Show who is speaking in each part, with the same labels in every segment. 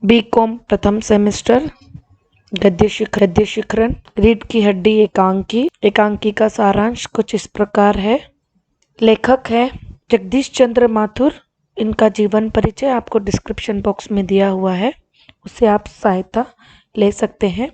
Speaker 1: BCom प्रथम semester. गद्य शिखरण, रीढ़ की हड्डी एकांकी। एकांकी का सारांश कुछ इस प्रकार है। लेखक है जगदीश चंद्र माथुर। इनका जीवन परिचय आपको डिस्क्रिप्शन बॉक्स में दिया हुआ है, उससे आप सहायता ले सकते हैं।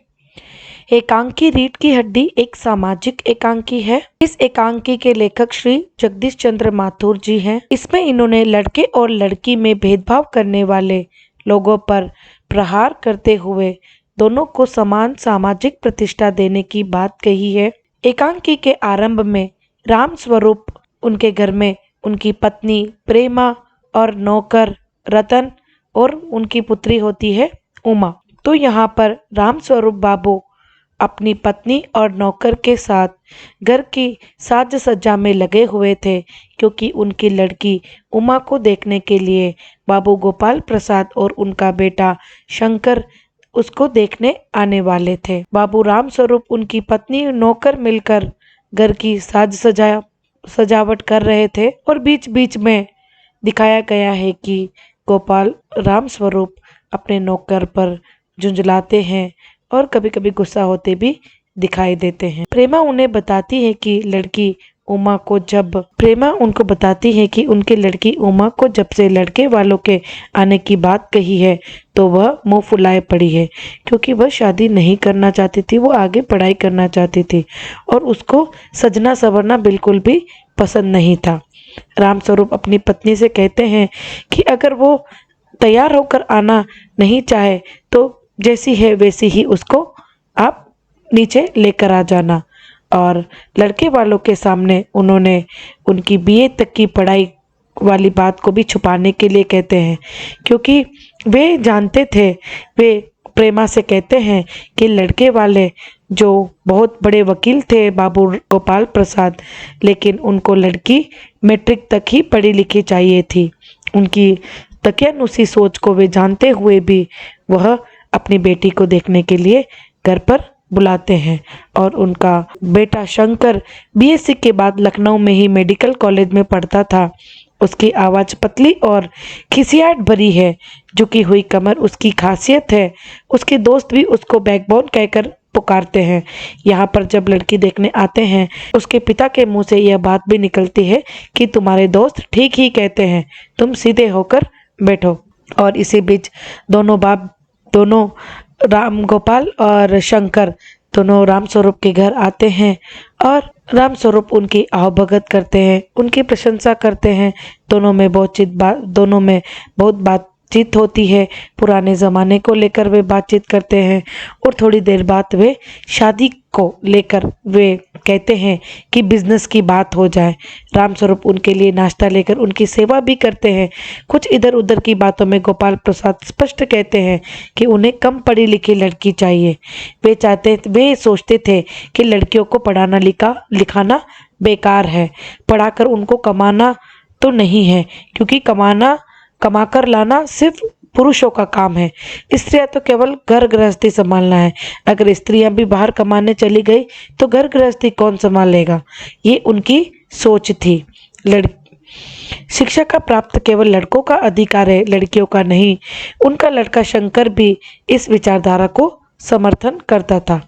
Speaker 1: एकांकी रीढ़ की हड्डी एक सामाजिक एकांकी है। इस एकांकी के लेखक श्री जगदीश चंद्र माथुर जी हैं। इसमें इन्होंने लड़के और लड़की में भेदभाव करने वाले लोगों पर प्रहार करते हुए दोनों को समान सामाजिक प्रतिष्ठा देने की बात कही है। एकांकी के आरंभ में राम स्वरूप, उनके घर में उनकी पत्नी प्रेमा और नौकर रतन और उनकी पुत्री होती है उमा। तो यहाँ पर राम स्वरूप बाबू अपनी पत्नी और नौकर के साथ घर की साज सज्जा में लगे हुए थे, क्योंकि उनकी लड़की उमा को देखने के लिए बाबू गोपाल प्रसाद और उनका बेटा शंकर उसको देखने आने वाले थे। बाबू राम स्वरूप, उनकी पत्नी नौकर मिलकर घर की सजावट कर रहे थे और बीच बीच में दिखाया गया है कि गोपाल राम स्वरूप अपने नौकर पर झुंझलाते हैं और कभी कभी गुस्सा होते भी दिखाई देते हैं। प्रेमा उन्हें बताती है कि उनको बताती है कि उनकी लड़की उमा को जब से लड़के वालों के आने की बात कही है तो वह मुंह फुलाए पड़ी है, क्योंकि वह शादी नहीं करना चाहती थी, वो आगे पढ़ाई करना चाहती थी और उसको सजना संवरना बिल्कुल भी पसंद नहीं था। राम स्वरूप अपनी पत्नी से कहते हैं कि अगर वो तैयार होकर आना नहीं चाहे तो जैसी है वैसी ही उसको आप नीचे लेकर आ जाना। और लड़के वालों के सामने उन्होंने उनकी बीए तक की पढ़ाई वाली बात को भी छुपाने के लिए कहते हैं, क्योंकि वे जानते थे, वे प्रेमा से कहते हैं कि लड़के वाले जो बहुत बड़े वकील थे बाबू गोपाल प्रसाद, लेकिन उनको लड़की मैट्रिक तक ही पढ़ी लिखी चाहिए थी। उनकी तकियानुसी सोच को वे जानते हुए भी वह अपनी बेटी को देखने के लिए घर पर बुलाते हैं। और उनका बेटा शंकर बीएससी के बाद लखनऊ में ही मेडिकल कॉलेज में पढ़ता था। उसकी आवाज़ पतली और खिसियाट भरी है, झुकी हुई कमर उसकी खासियत है। उसके दोस्त भी उसको बैकबोन कहकर पुकारते हैं। यहाँ पर जब लड़की देखने आते हैं, उसके पिता के मुंह से यह बात भी निकलती है कि तुम्हारे दोस्त ठीक ही कहते हैं, तुम सीधे होकर बैठो। और इसी बीच दोनों राम गोपाल और शंकर दोनों राम स्वरूप के घर आते हैं और राम स्वरूप उनकी आवभगत करते हैं, उनकी प्रशंसा करते हैं। दोनों में बहुत बातचीत होती है। पुराने ज़माने को लेकर वे बातचीत करते हैं और थोड़ी देर बाद वे शादी को लेकर वे कहते हैं कि बिजनेस की बात हो जाए। राम स्वरूप उनके लिए नाश्ता लेकर उनकी सेवा भी करते हैं। कुछ इधर उधर की बातों में गोपाल प्रसाद स्पष्ट कहते हैं कि उन्हें कम पढ़ी लिखी लड़की चाहिए। वे सोचते थे कि लड़कियों को पढ़ाना लिखाना बेकार है, पढ़ाकर उनको कमाना तो नहीं है, क्योंकि कमाकर लाना सिर्फ पुरुषों का काम है। स्त्रियां तो केवल घर गृहस्थी संभालना है। अगर स्त्रियां भी बाहर कमाने चली गई तो घर गृहस्थी कौन संभालेगा, ये उनकी सोच थी। शिक्षा का प्राप्त केवल लड़कों का अधिकार है, लड़कियों का नहीं। उनका लड़का शंकर भी इस विचारधारा को समर्थन करता था।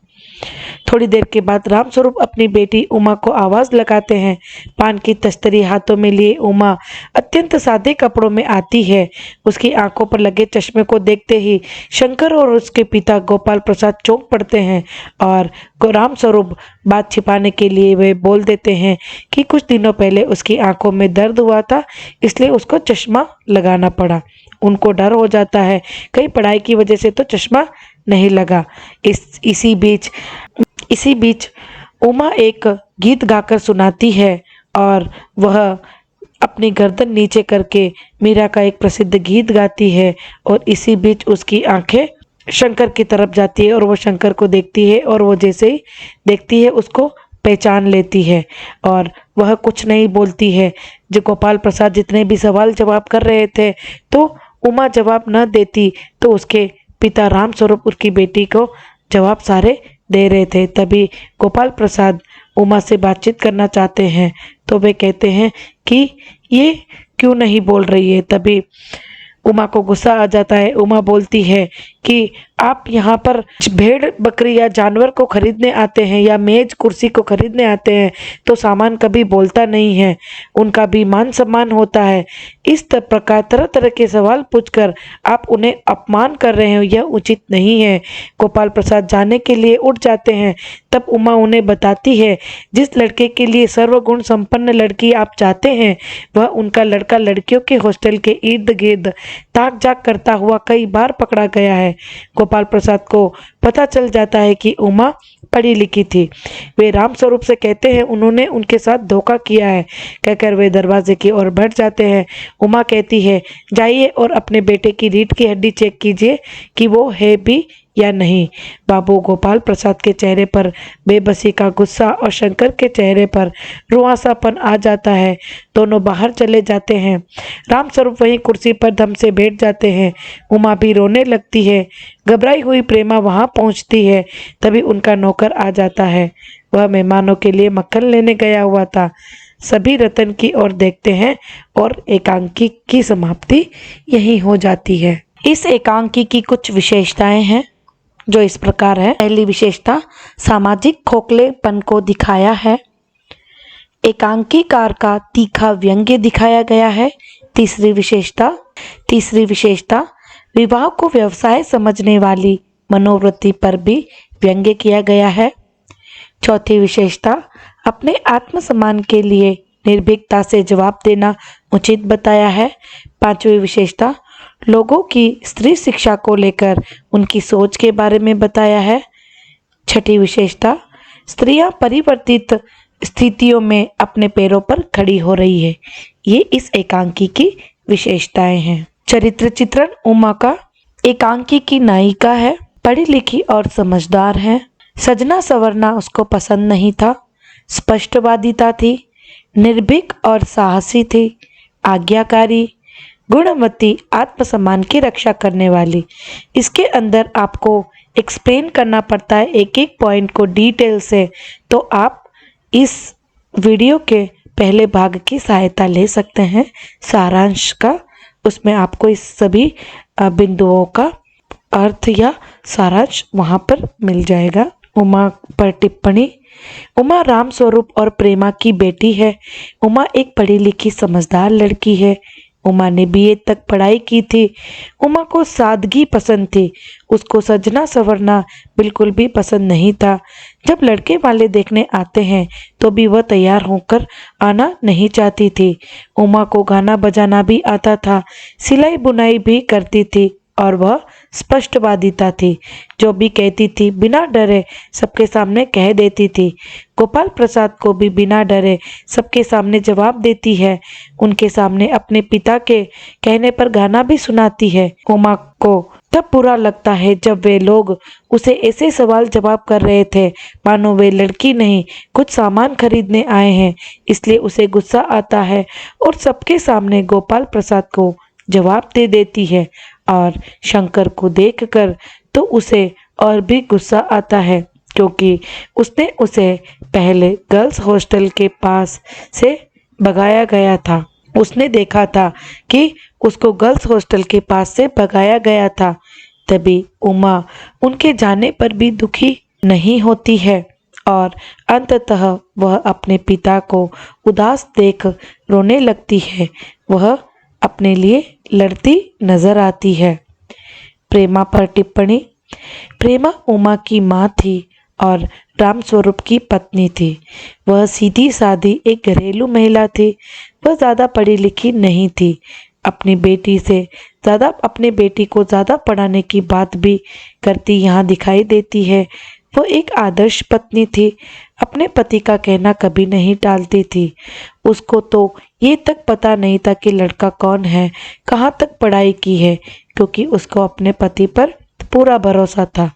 Speaker 1: थोड़ी देर के बाद राम स्वरूप अपनी बेटी उमा को आवाज लगाते हैं। पान की तस्तरी हाथों में लिए उमा अत्यंत सादे कपड़ों में आती है। उसकी आंखों पर लगे चश्मे को देखते ही शंकर और उसके पिता गोपाल प्रसाद चौंक पड़ते हैं और राम स्वरूप बात छिपाने के लिए वे बोल देते हैं कि कुछ दिनों पहले उसकी आंखों में दर्द हुआ था, इसलिए उसको चश्मा लगाना पड़ा। उनको डर हो जाता है कहीं पढ़ाई की वजह से तो चश्मा नहीं लगा। इसी बीच उमा एक गीत गाकर सुनाती है और वह अपनी गर्दन नीचे करके मीरा का एक प्रसिद्ध गीत गाती है। और इसी बीच उसकी आंखें शंकर की तरफ जाती है और वो शंकर को देखती है और वो जैसे ही देखती है उसको पहचान लेती है और वह कुछ नहीं बोलती है। जो गोपाल प्रसाद जितने भी सवाल जवाब कर रहे थे तो उमा जवाब न देती तो उसके पिता राम स्वरूप उसकी बेटी को जवाब सारे दे रहे थे। तभी गोपाल प्रसाद उमा से बातचीत करना चाहते हैं तो वे कहते हैं कि ये क्यों नहीं बोल रही है। तभी उमा को गुस्सा आ जाता है। उमा बोलती है कि आप यहाँ पर भेड़ बकरी या जानवर को खरीदने आते हैं या मेज कुर्सी को खरीदने आते हैं तो सामान कभी बोलता नहीं है, उनका भी मान सम्मान होता है। इस प्रकार तरह तरह के सवाल पूछकर आप उन्हें अपमान कर रहे हो, यह उचित नहीं है। गोपाल प्रसाद जाने के लिए उठ जाते हैं। तब उमा उन्हें बताती है, जिस लड़के के लिए सर्वगुण संपन्न लड़की आप चाहते हैं वह उनका लड़का लड़कियों के हॉस्टल के इर्द गिर्द ताक झाक करता हुआ कई बार पकड़ा गया है। गोपाल प्रसाद को पता चल जाता है कि उमा पढ़ी लिखी थी। वे राम स्वरूप से कहते हैं उन्होंने उनके साथ धोखा किया है। कहकर वे दरवाजे की ओर बढ़ जाते हैं। उमा कहती है, जाइए और अपने बेटे की रीढ़ की हड्डी चेक कीजिए कि वो है भी या नहीं। बाबू गोपाल प्रसाद के चेहरे पर बेबसी का गुस्सा और शंकर के चेहरे पर रुआसापन आ जाता है। दोनों बाहर चले जाते हैं। रामस्वरूप वहीं कुर्सी पर दम से बैठ जाते हैं। उमा भी रोने लगती है। घबराई हुई प्रेमा वहां पहुंचती है। तभी उनका नौकर आ जाता है। वह मेहमानों के लिए मक्खन लेने गया हुआ था। सभी रतन की ओर देखते हैं और एकांकी की समाप्ति यही हो जाती है। इस एकांकी की कुछ विशेषताएं हैं जो इस प्रकार है। पहली विशेषता, सामाजिक खोखलेपन को दिखाया है। एकांकीकार का तीखा व्यंग्य दिखाया गया है। तीसरी विशेषता, विवाह को व्यवसाय समझने वाली मनोवृत्ति पर भी व्यंग्य किया गया है। चौथी विशेषता, अपने आत्मसम्मान के लिए निर्भीकता से जवाब देना उचित बताया है। पांचवी विशेषता, लोगों की स्त्री शिक्षा को लेकर उनकी सोच के बारे में बताया है। छठी विशेषता, स्त्रियां परिवर्तित स्थितियों में अपने पैरों पर खड़ी हो रही है। ये इस एकांकी की विशेषताएं हैं। चरित्र चित्रण, उमा का एकांकी की नायिका है, पढ़ी लिखी और समझदार है। सजना संवरना उसको पसंद नहीं था। स्पष्टवादिता थी, निर्भीक और साहसी थी, आज्ञाकारी, गुणवती, आत्मसम्मान की रक्षा करने वाली। इसके अंदर आपको एक्सप्लेन करना पड़ता है एक एक पॉइंट को डिटेल से, तो आप इस वीडियो के पहले भाग की सहायता ले सकते हैं सारांश का। उसमें आपको इस सभी बिंदुओं का अर्थ या सारांश वहां पर मिल जाएगा। उमा पर टिप्पणी, उमा राम स्वरूप और प्रेमा की बेटी है। उमा एक पढ़ी लिखी समझदार लड़की है। उमा ने बीए तक पढ़ाई की थी। उमा को सादगी पसंद थी। उसको सजना संवरना बिल्कुल भी पसंद नहीं था। जब लड़के वाले देखने आते हैं तो भी वह तैयार होकर आना नहीं चाहती थी। उमा को गाना बजाना भी आता था, सिलाई बुनाई भी करती थी और वह स्पष्टवादिता थी। जो भी कहती थी बिना डरे सबके सामने कह देती थी। गोपाल प्रसाद को भी बिना डरे सबके सामने जवाब देती है। उनके सामने अपने पिता के कहने पर गाना भी सुनाती है। उमा को तब बुरा लगता है जब वे लोग उसे ऐसे सवाल जवाब कर रहे थे मानो वे लड़की नहीं कुछ सामान खरीदने आए हैं। इसलिए उसे गुस्सा आता है और सबके सामने गोपाल प्रसाद को जवाब दे देती है। और शंकर को देखकर तो उसे और भी गुस्सा आता है क्योंकि उसने उसे पहले गर्ल्स हॉस्टल के पास से भगाया गया था। उसने देखा था कि उसको गर्ल्स हॉस्टल के पास से भगाया गया था। तभी उमा उनके जाने पर भी दुखी नहीं होती है और अंततः वह अपने पिता को उदास देख रोने लगती है। वह अपने लिए लड़ती नजर आती है। प्रेमा पर टिप्पणी, प्रेमा उमा की माँ थी और रामस्वरूप की पत्नी थी। वह सीधी सादी एक घरेलू महिला थी। वह ज़्यादा पढ़ी लिखी नहीं थी। अपनी बेटी को ज़्यादा पढ़ाने की बात भी करती यहाँ दिखाई देती है। वो एक आदर्श पत्नी थी। अपने पति का कहना कभी नहीं टालती थी। उसको तो ये तक पता नहीं था कि लड़का कौन है, कहाँ तक पढ़ाई की है, क्योंकि उसको अपने पति पर पूरा भरोसा था।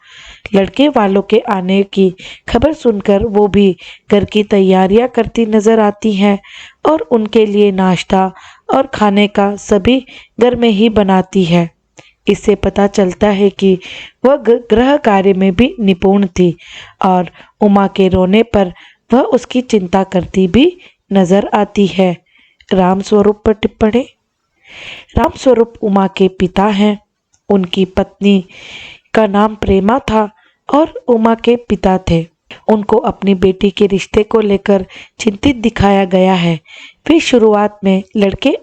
Speaker 1: लड़के वालों के आने की खबर सुनकर वो भी घर की तैयारियां करती नजर आती हैं और उनके लिए नाश्ता और खाने का सभी घर में ही बनाती है। इससे पता चलता है कि वह गृह कार्य में भी निपुण थी और उमा के रोने पर वह उसकी चिंता करती भी नजर आती है। रामस्वरूप पर टिप्पणी, रामस्वरूप उमा के पिता हैं। उनकी पत्नी का नाम प्रेमा था और उमा के पिता थे। उनको अपनी बेटी के रिश्ते को लेकर चिंतित दिखाया गया है। वे शुरुआत में लड़के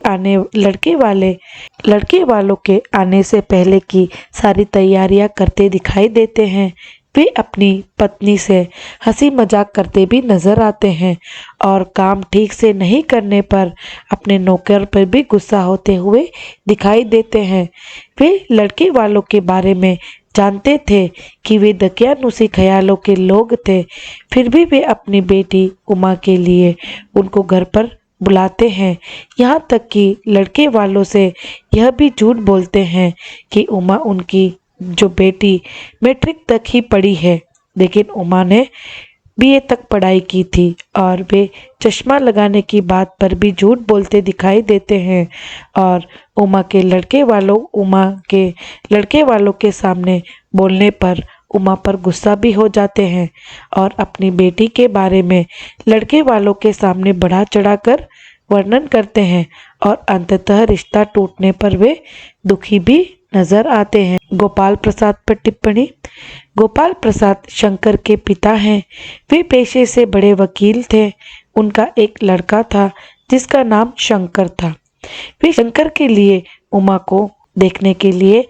Speaker 1: वालों के आने से पहले की सारी तैयारियां करते दिखाई देते हैं। वे अपनी पत्नी से हंसी मजाक करते भी नजर आते हैं और काम ठीक से नहीं करने पर अपने नौकर पर भी गुस्सा होते हुए दिखाई देते हैं। वे लड़के वालों के बारे में जानते थे कि वे दकियानुसी ख्यालों के लोग थे, फिर भी वे अपनी बेटी उमा के लिए उनको घर पर बुलाते हैं। यहाँ तक कि लड़के वालों से यह भी झूठ बोलते हैं कि उमा उनकी जो बेटी मैट्रिक तक ही पढ़ी है, लेकिन उमा ने बीए तक पढ़ाई की थी और वे चश्मा लगाने की बात पर भी झूठ बोलते दिखाई देते हैं। और उमा के लड़के वालों के सामने बोलने पर उमा पर गुस्सा भी हो जाते हैं और अपनी बेटी के बारे में लड़के वालों के सामने बढ़ा चढ़ाकर वर्णन करते हैं और अंततः रिश्ता टूटने पर वे दुखी भी नजर आते हैं। गोपाल प्रसाद पर टिप्पणी। गोपाल प्रसाद शंकर के पिता हैं। वे पेशे से बड़े वकील थे। उनका एक लड़का था जिसका नाम शंकर था। वे शंकर के लिए उमा को देखने के लिए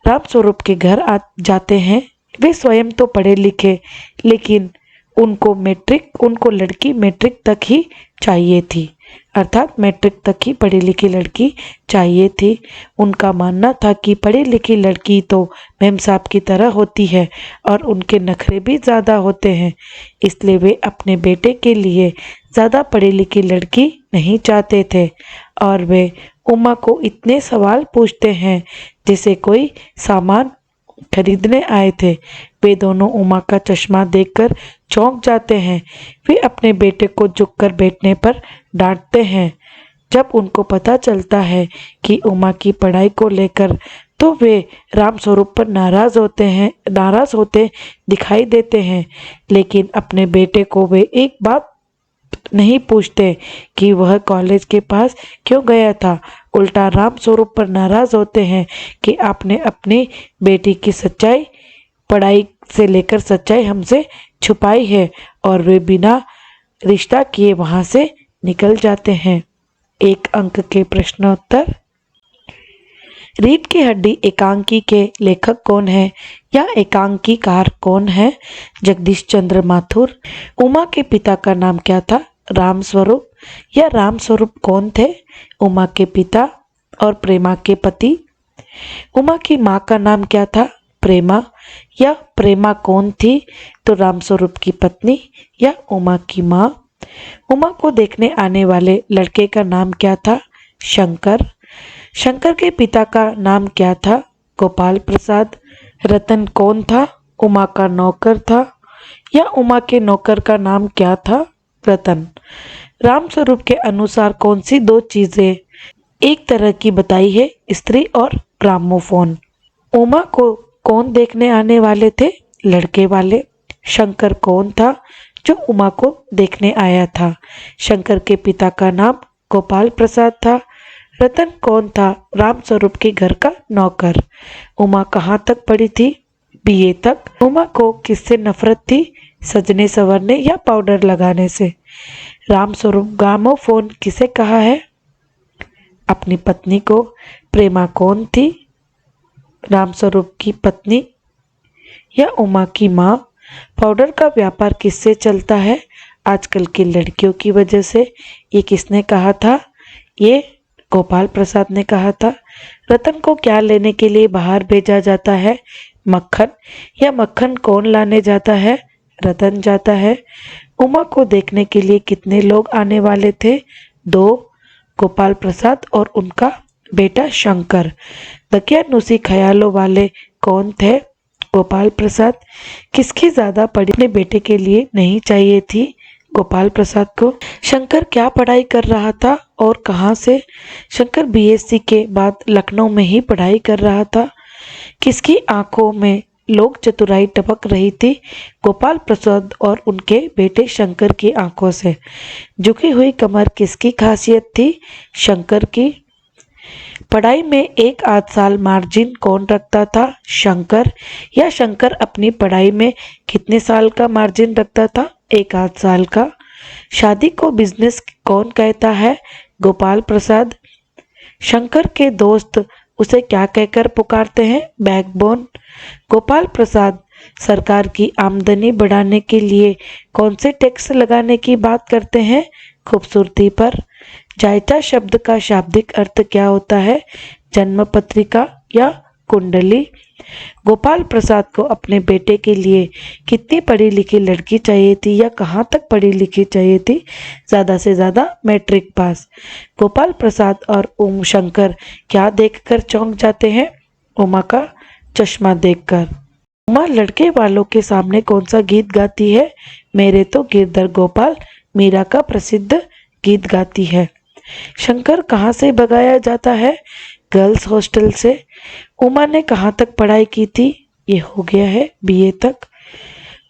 Speaker 1: रामस्वरूप के घर जाते हैं। वे स्वयं तो पढ़े लिखे, लेकिन उनको लड़की मैट्रिक तक ही चाहिए थी, अर्थात मैट्रिक तक ही पढ़ी लिखी लड़की चाहिए थी। उनका मानना था कि पढ़ी लिखी लड़की तो मेम साहब की तरह होती है और उनके नखरे भी ज़्यादा होते हैं, इसलिए वे अपने बेटे के लिए ज़्यादा पढ़ी लिखी लड़की नहीं चाहते थे। और वे उमा को इतने सवाल पूछते हैं जैसे कोई सामान खरीदने आए थे। वे दोनों उमा का चश्मा देखकर चौंक जाते हैं। वे अपने बेटे को झुककर बैठने पर डांटते हैं। जब उनको पता चलता है कि उमा की पढ़ाई को लेकर, तो वे रामस्वरूप पर नाराज होते दिखाई देते हैं, लेकिन अपने बेटे को वे एक बात नहीं पूछते कि वह कॉलेज के पास क्यों गया था। उल्टा रामस्वरूप पर नाराज होते हैं कि आपने अपनी बेटी की पढ़ाई से लेकर सच्चाई हमसे छुपाई है, और वे बिना रिश्ता किए वहां से निकल जाते हैं। 1 अंक के प्रश्नोत्तर। रीढ़ की हड्डी एकांकी के लेखक कौन है या एकांकीकार कौन है? जगदीश चंद्र माथुर। उमा के पिता का नाम क्या था? रामस्वरूप। या रामस्वरूप कौन थे? उमा के पिता और प्रेमा के पति। उमा की माँ का नाम क्या था? प्रेमा। या प्रेमा कौन थी? तो रामस्वरूप की पत्नी या उमा की माँ। उमा को देखने आने वाले लड़के का नाम क्या था? शंकर। शंकर के पिता का नाम क्या था? गोपाल प्रसाद। रतन कौन था? उमा का नौकर था। या उमा के नौकर का नाम क्या था? रतन। रामस्वरूप के अनुसार कौन सी 2 चीजें एक तरह की बताई है? स्त्री और ग्रामोफोन। उमा को कौन देखने आने वाले थे? लड़के वाले। शंकर कौन था जो उमा को देखने आया था? शंकर के पिता का नाम गोपाल प्रसाद था। रतन कौन था? रामस्वरूप के घर का नौकर। उमा कहाँ तक पढ़ी थी? बीए तक। उमा को किससे नफरत थी? सजने संवरने या पाउडर लगाने से। रामस्वरूप ग्रामोफोन किसे कहा है? अपनी पत्नी को। प्रेमा कौन थी? रामस्वरूप की पत्नी या उमा की माँ। पाउडर का व्यापार किससे चलता है? आजकल की लड़कियों की वजह से। ये किसने कहा था? ये गोपाल प्रसाद ने कहा था। रतन को क्या लेने के लिए बाहर भेजा जाता है? मक्खन। या मक्खन कौन लाने जाता है? रतन जाता है। उमा को देखने के लिए कितने लोग आने वाले थे? 2, गोपाल प्रसाद और उनका बेटा शंकर। दकियानुसी ख्यालों वाले कौन थे? गोपाल प्रसाद। किसकी ज्यादा पढ़ी अपने बेटे के लिए नहीं चाहिए थी? गोपाल प्रसाद को। शंकर क्या पढ़ाई कर रहा था और कहाँ से? शंकर बीएससी के बाद लखनऊ में ही पढ़ाई कर रहा था। किसकी आंखों में लोक चतुराई टपक रही थी? गोपाल प्रसाद और उनके बेटे शंकर की आंखों से। झुकी हुई कमर किसकी खासियत थी? शंकर की। पढ़ाई में एक आध साल मार्जिन कौन रखता था, शंकर, या शंकर अपनी पढ़ाई में कितने साल का मार्जिन रखता था, एक आध साल का। शादी को बिजनेस कौन कहता है, गोपाल प्रसाद। शंकर के दोस्त उसे क्या कहकर पुकारते हैं, बैकबोन। गोपाल प्रसाद सरकार की आमदनी बढ़ाने के लिए कौन से टैक्स लगाने की बात करते हैं, खूबसूरती पर। जायटा शब्द का शाब्दिक अर्थ क्या होता है, जन्म पत्रिका या कुंडली। गोपाल प्रसाद को अपने बेटे के लिए कितनी पढ़ी लिखी लड़की चाहिए थी या कहाँ तक पढ़ी लिखी चाहिए थी, ज़्यादा से ज़्यादा मैट्रिक पास। गोपाल प्रसाद और उमा शंकर क्या देखकर चौंक जाते हैं, उमा का चश्मा देखकर। उमा लड़के वालों के सामने कौन सा गीत गाती है, मेरे तो गिरधर गोपाल मीरा का प्रसिद्ध गीत गाती है। शंकर कहाँ से भगाया जाता है, गर्ल्स हॉस्टल से। उमा ने कहाँ तक पढ़ाई की थी, ये हो गया है बीए तक।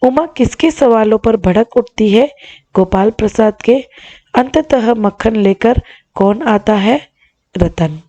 Speaker 1: उमा किसके सवालों पर भड़क उठती है, गोपाल प्रसाद के। अंततः मक्खन लेकर कौन आता है, रतन।